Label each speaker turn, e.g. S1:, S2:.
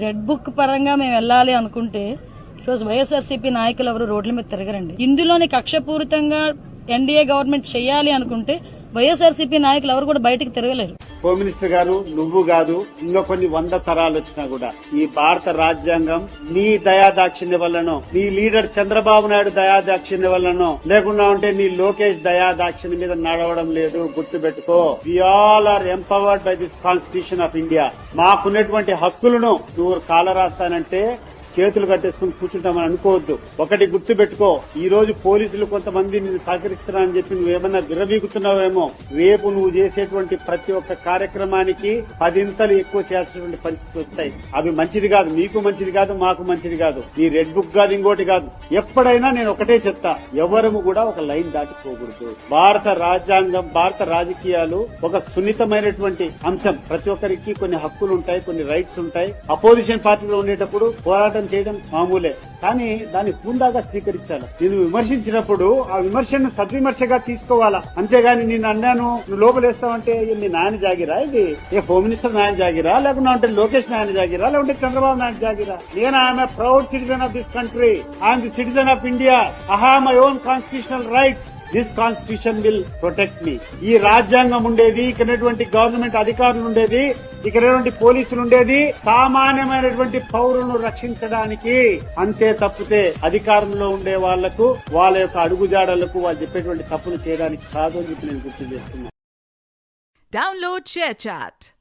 S1: Red book పరంగా మేము వెళ్ళాలి అనుకుంటే ఈరోజు వైఎస్ఆర్సీపీ నాయకులు ఎవరు రోడ్ల మీద తిరగరండి. ఇందులోని కక్షపూరితంగా ఎన్డీఏ గవర్నమెంట్ చేయాలి అనుకుంటే వైఎస్ఆర్సీపీ నాయకులు ఎవరు కూడా బయటకు తిరగలేరు.
S2: హోమ్ మినిస్టర్ గారు, నువ్వు కాదు ఇంకా కొన్ని 100 తరాలు వచ్చినా కూడా ఈ భారత రాజ్యాంగం నీ దయాదాక్షిణ్య వల్లనో, నీ లీడర్ చంద్రబాబు నాయుడు దయాదాక్షిణ్య వల్లనో, లేకుండా ఉంటే నీ లోకేష్ దయాదాక్షిణ్య మీద నడవడం లేదు. గుర్తుపెట్టుకో, we all are empowered by this constitution of India. మాకున్నటువంటి హక్కులను నువ్వు కాలరాస్తానంటే చేతులు కట్టేసుకుని కూర్చుంటామని అనుకోవద్దు. ఒకటి గుర్తు పెట్టుకో, ఈ రోజు పోలీసులు కొంతమంది నిన్ను సహకరిస్తున్నారని చెప్పి నువ్వేమన్నా విర్రవీగుతున్నావేమో, రేపు నువ్వు చేసేటువంటి ప్రతి ఒక్క కార్యక్రమానికి 10 ఎక్కువ చేయాల్సినటువంటి పరిస్థితులు వస్తాయి. అవి మంచిది కాదు, మీకు మంచిది కాదు, మాకు మంచిది కాదు. నీ రెడ్ బుక్ కాదు, ఇంకోటి కాదు. ఎప్పుడైనా నేను ఒకటే చెప్తా, ఎవరము కూడా ఒక లైన్ దాటిపోకూడదు. భారత రాజ్యాంగం, భారత రాజకీయాలు ఒక సున్నితమైనటువంటి అంశం. ప్రతి ఒక్కరికి కొన్ని హక్కులు ఉంటాయి, కొన్ని రైట్స్ ఉంటాయి. అపోజిషన్ పార్టీలో ఉండేటప్పుడు పోరాటం చేయడం మామూలే, కానీ దాన్ని హుందాగా స్వీకరించాలి. నేను విమర్శించినప్పుడు ఆ విమర్శను సద్విమర్శగా తీసుకోవాలా, అంతేగాని నేను అన్నాను నువ్వు లోపలేస్తావంటే మీ నాయన జాగిరా, ఇది హోమ్ మినిస్టర్ నాయన జాగిరా, లేకుంటే లోకేష్ నాయన జాగిరా, లేకుంటే చంద్రబాబు నాయుడు జాగిరా? నేను I'm a proud citizen of this country, I'm the citizen of India, I have my own constitutional rights. This constitution will protect me. ఈ రాజ్యాంగం ఉండేది, ఇక్కడ గవర్నమెంట్ అధికారులు ఉండేది, ఇక్కడ పోలీసులు ఉండేది సామాన్యమైనటువంటి పౌరులను రక్షించడానికి. అంతే తప్పితే అధికారంలో ఉండే వాళ్లకు, వాళ్ళ యొక్క అడుగుజాడలకు, వాళ్ళు చెప్పేటువంటి తప్పులు చేయడానికి కాదు అని చెప్పి నేను గుర్తు చేస్తున్నాను.
S3: Download ShareChat.